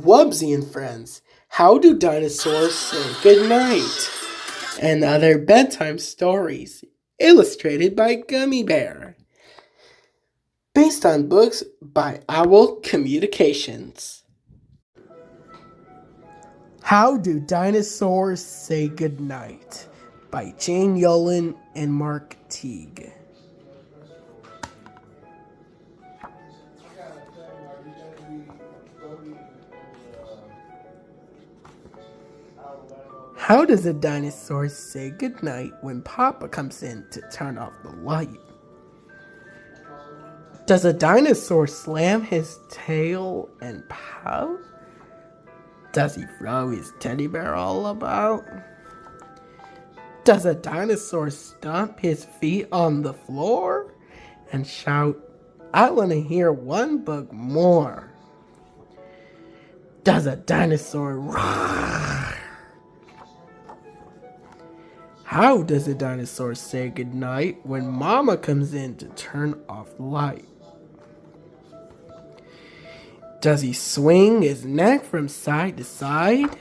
Wubsy and Friends, How Do Dinosaurs Say Goodnight? And other bedtime stories, illustrated by Gummy Bear. Based on books by Owl Communications. How Do Dinosaurs Say Goodnight? By Jane Yolen and Mark Teague. How does a dinosaur say goodnight when Papa comes in to turn off the light? Does a dinosaur slam his tail and pout? Does he throw his teddy bear all about? Does a dinosaur stomp his feet on the floor and shout, "I want to hear one book more"? Does a dinosaur roar? How does a dinosaur say goodnight when Mama comes in to turn off the light? Does he swing his neck from side to side?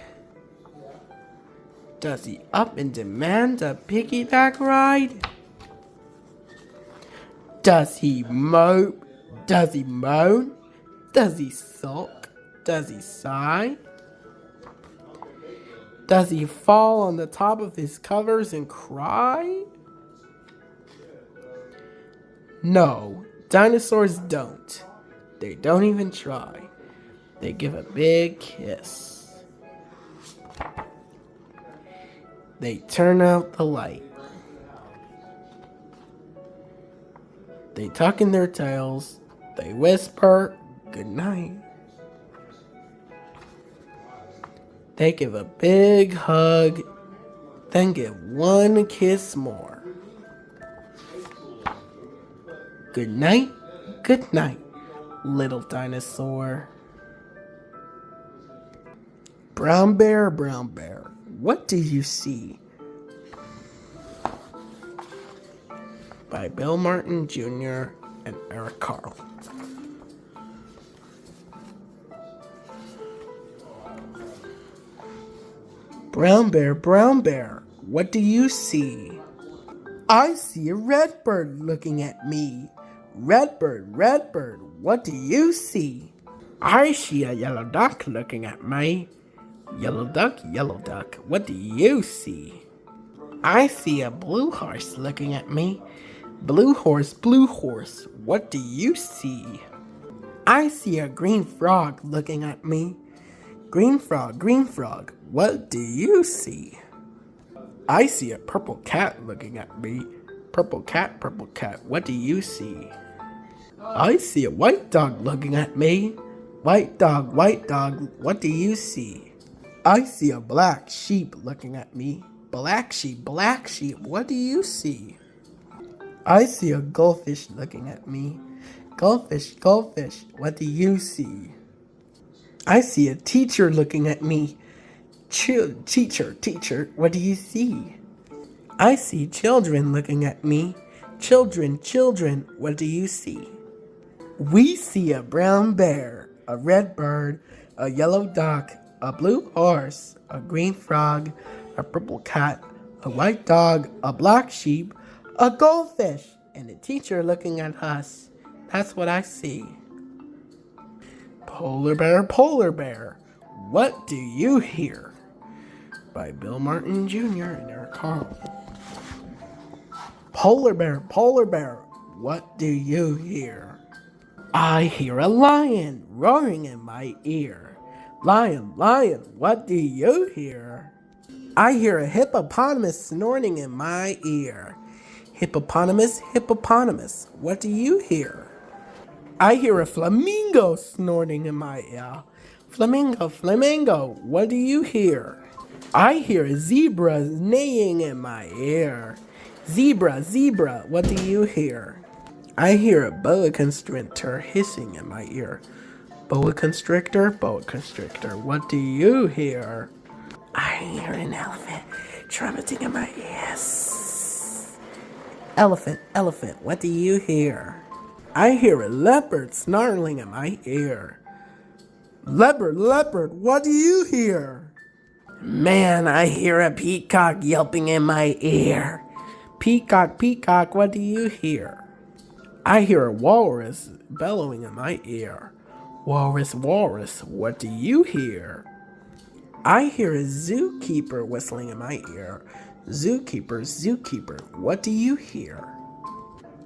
Does he up and demand a piggyback ride? Does he mope? Does he moan? Does he sulk? Does he sigh? Does he fall on the top of his covers and cry? No, dinosaurs don't. They don't even try. They give a big kiss. They turn out the light. They tuck in their tails. They whisper, "Goodnight." They give a big hug, then give one kiss more. Good night, little dinosaur. Brown bear, what do you see? By Bill Martin Jr. and Eric Carle. Brown bear, what do you see? I see a red bird looking at me. Red bird, what do you see? I see a yellow duck looking at me. Yellow duck, what do you see? I see a blue horse looking at me. Blue horse, what do you see? I see a green frog looking at me. Green frog, what do you see? I see a purple cat looking at me. Purple cat, what do you see? I see a white dog looking at me. White dog, what do you see? I see a black sheep looking at me. Black sheep, what do you see? I see a goldfish looking at me. Goldfish, what do you see? I see a teacher looking at me. Teacher, what do you see? I see children looking at me. Children, what do you see? We see a brown bear, a red bird, a yellow duck, a blue horse, a green frog, a purple cat, a white dog, a black sheep, a goldfish, and a teacher looking at us. That's what I see. Polar bear, what do you hear? By Bill Martin Jr. and Eric Carle. Polar bear, what do you hear? I hear a lion roaring in my ear. Lion, what do you hear? I hear a hippopotamus snorting in my ear. Hippopotamus, what do you hear? I hear a flamingo snorting in my ear. Flamingo, what do you hear? I hear a zebra neighing in my ear. Zebra, what do you hear? I hear a boa constrictor hissing in my ear. Boa constrictor, what do you hear? I hear an elephant trumpeting in my ears. Elephant, what do you hear? I hear a leopard snarling in my ear. Leopard, leopard, what do you hear? Man, I hear a peacock yelping in my ear. Peacock, peacock, what do you hear? I hear a walrus bellowing in my ear. Walrus, walrus, what do you hear? I hear a zookeeper whistling in my ear. Zookeeper, zookeeper, what do you hear?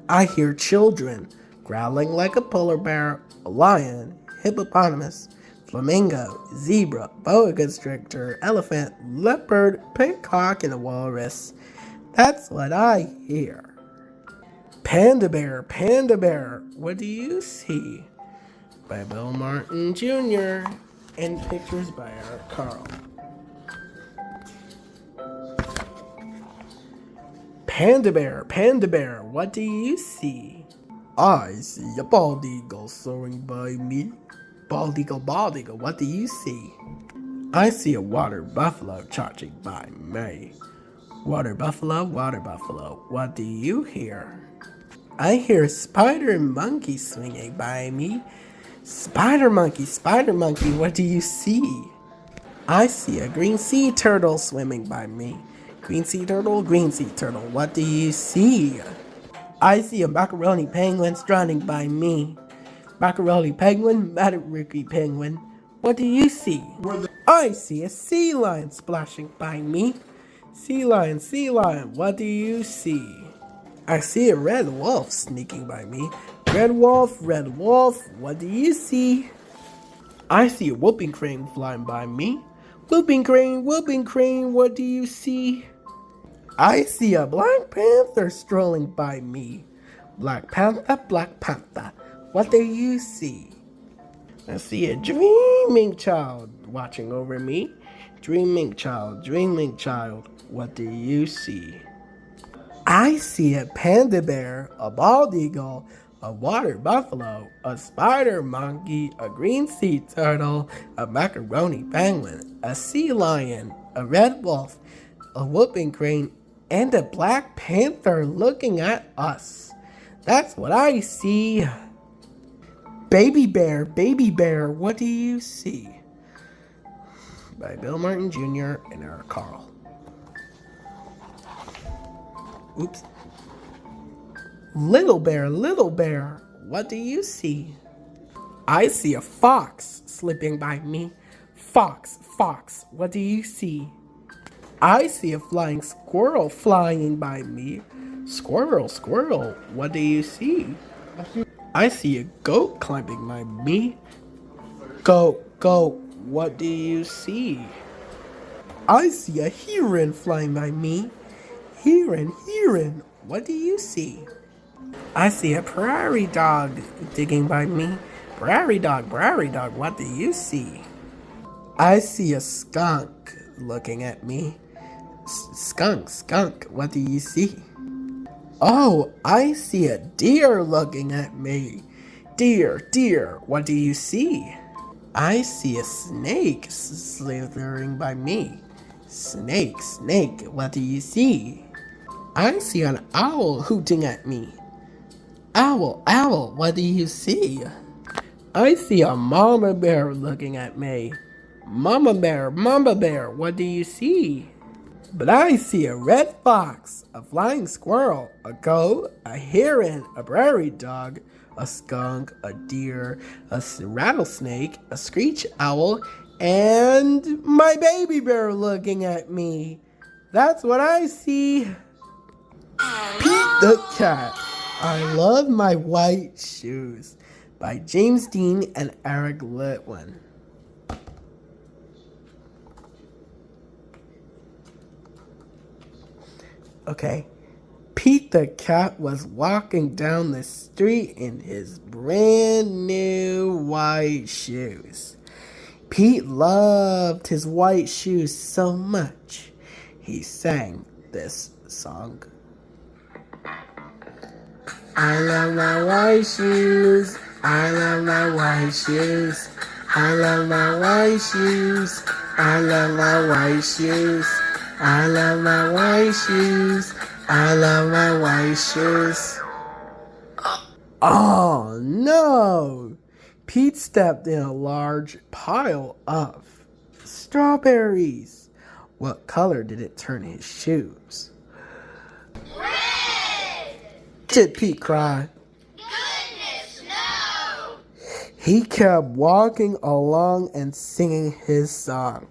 I hear children growling like a polar bear, a lion, hippopotamus, flamingo, zebra, boa constrictor, elephant, leopard, peacock, and a walrus. That's what I hear. Panda bear, what do you see? By Bill Martin Jr. and pictures by Eric Carl. Panda bear, what do you see? I see a bald eagle soaring by me. Bald eagle, what do you see? I see a water buffalo charging by me. Water buffalo, what do you hear? I hear a spider monkey swinging by me. Spider monkey, what do you see? I see a green sea turtle swimming by me. Green sea turtle, what do you see? I see a macaroni penguin strutting by me. Macaroni penguin, what do you see? I see a sea lion splashing by me. Sea lion, what do you see? I see a red wolf sneaking by me. Red wolf, what do you see? I see a whooping crane flying by me. Whooping crane, what do you see? I see a black panther strolling by me. Black panther, what do you see? I see a dreaming child watching over me. Dreaming child, what do you see? I see a panda bear, a bald eagle, a water buffalo, a spider monkey, a green sea turtle, a macaroni penguin, a sea lion, a red wolf, a whooping crane, and a black panther looking at us. That's what I see. Baby bear, what do you see? By Bill Martin Jr. and Eric Carl. Oops. Little bear, what do you see? I see a fox slipping by me. Fox, what do you see? I see a flying squirrel flying by me. Squirrel, what do you see? I see a goat climbing by me. Goat, what do you see? I see a heron flying by me. Heron, what do you see? I see a prairie dog digging by me. Prairie dog, what do you see? I see a skunk looking at me. Skunk, what do you see? Oh, I see a deer looking at me. Deer, what do you see? I see a snake slithering by me. Snake, what do you see? I see an owl hooting at me. Owl, what do you see? I see a mama bear looking at me. Mama bear, what do you see? But I see a red fox, a flying squirrel, a goat, a heron, a prairie dog, a skunk, a deer, a rattlesnake, a screech owl, and my baby bear looking at me. That's what I see. Pete the Cat. I Love My White Shoes by James Dean and Eric Litwin. Okay, Pete the Cat was walking down the street in his brand new white shoes. Pete loved his white shoes so much, he sang this song. I love my white shoes, I love my white shoes, I love my white shoes, I love my white shoes, I love my white shoes, I love my white shoes. Oh no! Pete stepped in a large pile of strawberries. What color did it turn his shoes? Red! Did Pete cry? Goodness, no! He kept walking along and singing his song.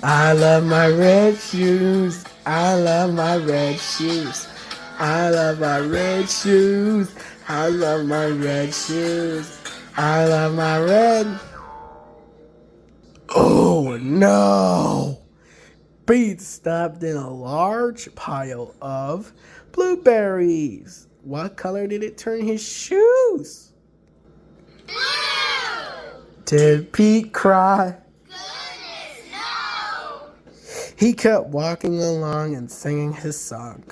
I love my red shoes. I love my red shoes. I love my red shoes. I love my red shoes. I love my red. Oh no! Pete stepped in a large pile of blueberries. What color did it turn his shoes? Blue! Did Pete cry? Goodness, no! He kept walking along and singing his song.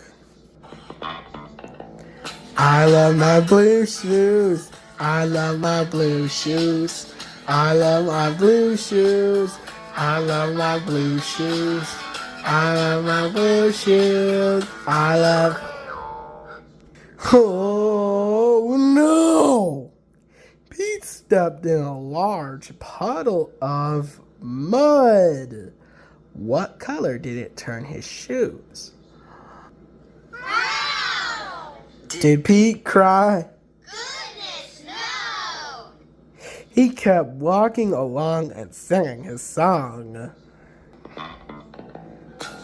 I love my blue shoes. I love my blue shoes. I love my blue shoes. I love my blue shoes. I love my blue shoes. I love. Oh no! Pete stepped in a large puddle of mud. What color did it turn his shoes? Brown! Did Pete cry? Goodness, no! He kept walking along and singing his song.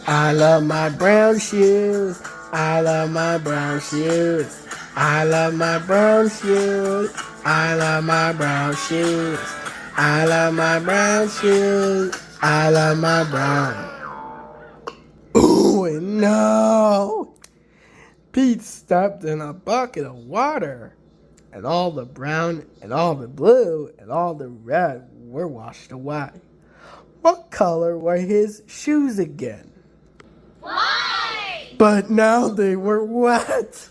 I love my brown shoes. I love my brown shoes. I love my brown shoes. I love my brown shoes. I love my brown shoes. I love my brown. Ooh, no! Pete stepped in a bucket of water, and all the brown and all the blue and all the red were washed away. What color were his shoes again? White! But now they were wet.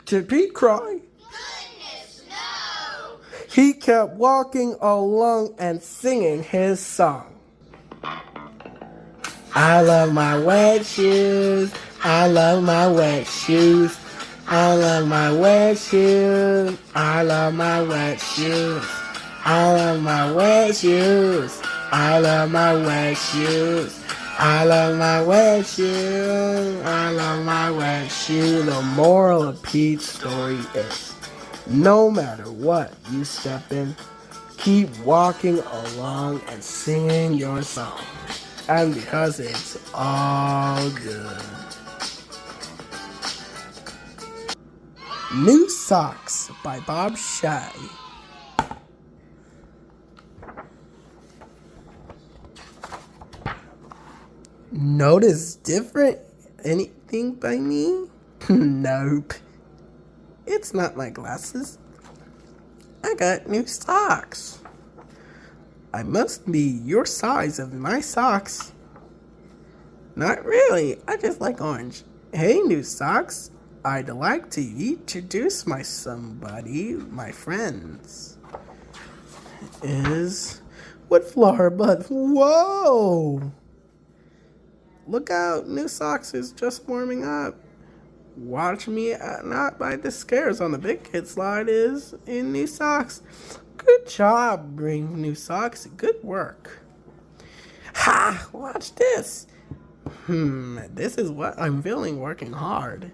Did Pete cry? Goodness, no! He kept walking along and singing his song. I love my wet shoes. I love my wet shoes. I love my wet shoes. I love my wet shoes. I love my wet shoes. I love my wet shoes. I love my wet shoes. I love my wet shoes. The moral of Pete's story is, no matter what you step in, keep walking along and singing your song. And because it's all good. New Socks by Bob Shay. Notice different anything by me? Nope. It's not my glasses. I got new socks. I must be your size of my socks. Not really. I just like orange. Hey, new socks. I'd like to introduce my friends. Is what flower bud? Whoa! Look out, new socks is just warming up. Watch me not by the scares on the big kid slide is in new socks. Good job, bring new socks. Good work. Ha! Watch this. This is what I'm feeling working hard.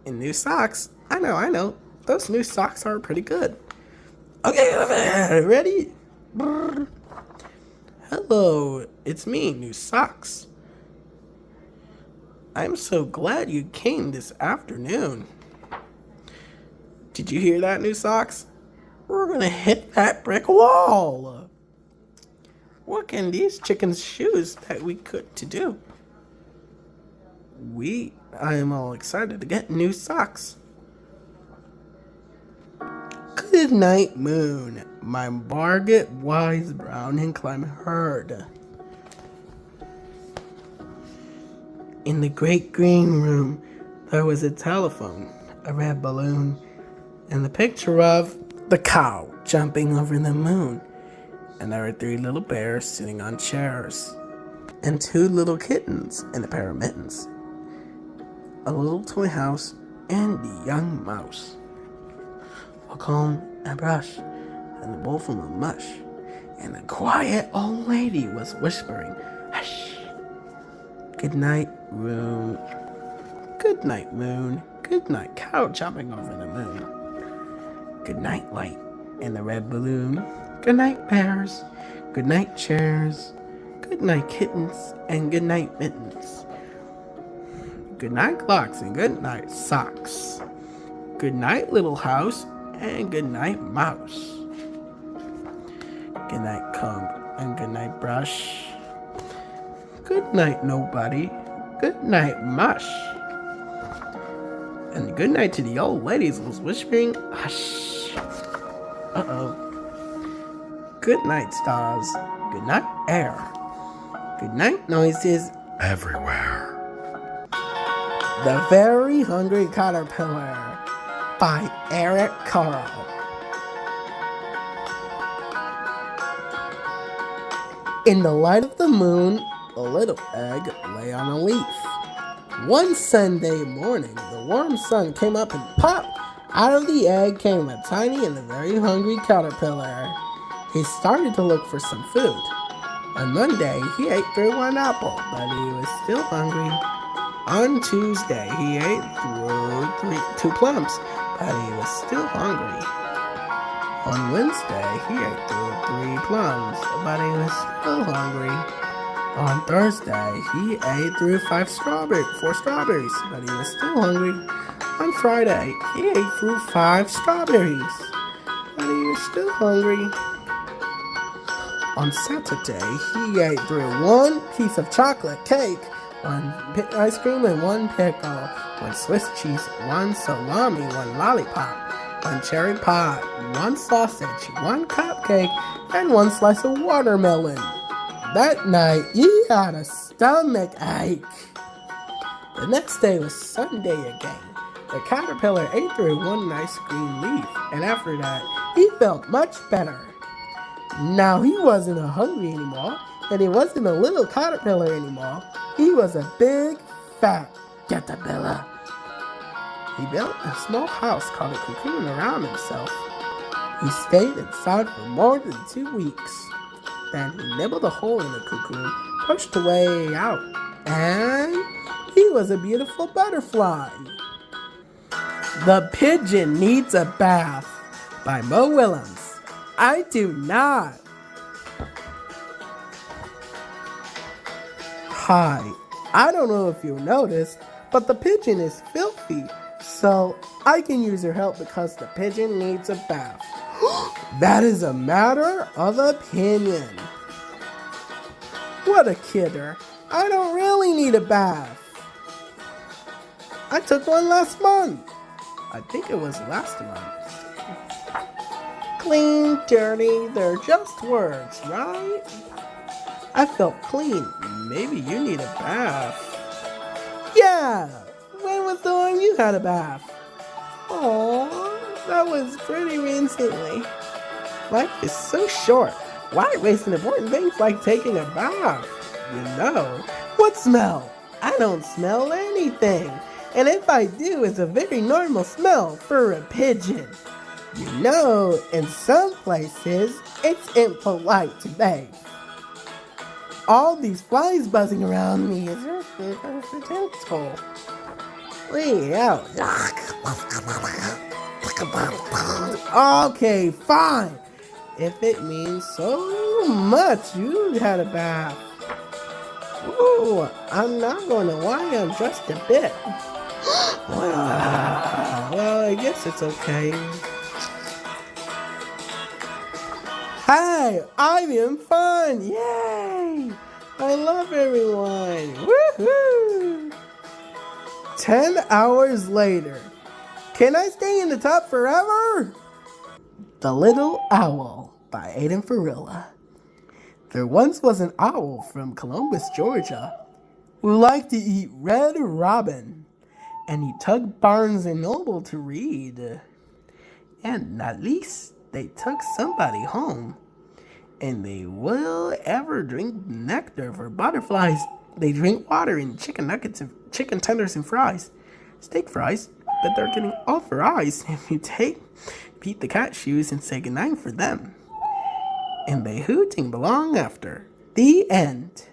In new socks. I know. Those new socks are pretty good. Okay, ready? Brrr. Hello, it's me, New Socks. I'm so glad you came this afternoon. Did you hear that, New Socks? We're gonna hit that brick wall. What can these chickens' shoes that we could to do? I am all excited to get new socks. Good night, moon. My Margaret wise brown and climb herd. In the great green room, there was a telephone, a red balloon, and the picture of the cow jumping over the moon. And there were 3 little bears sitting on chairs, and 2 little kittens in a pair of mittens, a little toy house, and a young mouse. a comb and a brush, and a bowl full of mush. And a quiet old lady was whispering, hush. Good night, room. Good night, moon. Good night, cow jumping over the moon. Good night, light in the red balloon. Good night, bears. Good night, chairs. Good night, kittens, and good night, mittens. Good night, clocks, and good night, socks. Good night, little house, and good night, mouse. Good night, comb, and good night, brush. Good night, nobody. Good night, mush. And good night to the old ladies was whispering, hush. Uh-oh. Good night, stars. Good night, air. Good night, noises everywhere. The Very Hungry Caterpillar by Eric Carle. In the light of the moon, a little egg lay on a leaf. One Sunday morning, the warm sun came up and pop! Out of the egg came a tiny and a very hungry caterpillar. He started to look for some food. On Monday, he ate through one apple, but he was still hungry. On Tuesday, he ate through two plums, but he was still hungry. On Wednesday, he ate through 3 plums, but he was still hungry. On Thursday, he ate through 4 strawberries, but he was still hungry. On Friday, he ate through 5 strawberries, but he was still hungry. On Saturday, he ate through 1 piece of chocolate cake, 1 ice cream, and 1 pickle, 1 Swiss cheese, 1 salami, 1 lollipop, 1 cherry pie, 1 sausage, 1 cupcake, and 1 slice of watermelon. That night, he had a stomach ache. The next day was Sunday again. The caterpillar ate through 1 nice green leaf, and after that, he felt much better. Now he wasn't hungry anymore, and he wasn't a little caterpillar anymore. He was a big, fat caterpillar. He built a small house called a cocoon around himself. He stayed inside for more than 2 weeks. Then he nibbled a hole in the cocoon, pushed away out, and he was a beautiful butterfly. The Pigeon Needs a Bath by Mo Willems. I do not. Hi, I don't know if you noticed, but the pigeon is filthy, so I can use your help because the pigeon needs a bath. That is a matter of opinion. What a kidder. I don't really need a bath. I took one last month. I think it was last month. Clean, dirty, they're just words, right? I felt clean. Maybe you need a bath. Yeah! When was the one you had a bath? Aww, that was pretty recently. Life is so short. Why waste important things like taking a bath? You know, what smell? I don't smell anything. And if I do, it's a very normal smell for a pigeon. You know, in some places, it's impolite to bathe. All these flies buzzing around me is potential. Wait out. Okay, fine. If it means so much, you had a bath. Ooh, I'm not going to whine just a bit. Well, I guess it's okay. Hey, I'm having fun! Yay! I love everyone! Woohoo! 10 hours later. Can I stay in the tub forever? The Little Owl by Aidan Farilla. There once was an owl from Columbus, Georgia, who liked to eat red robin, and he took Barnes and Noble to read. And at least they took somebody home, and they will ever drink nectar for butterflies. They drink water and chicken nuggets and chicken tenders and fries, steak fries, but they're getting awful eyes if you beat the cat shoes and say goodnight for them. And they hooting belong after. The end.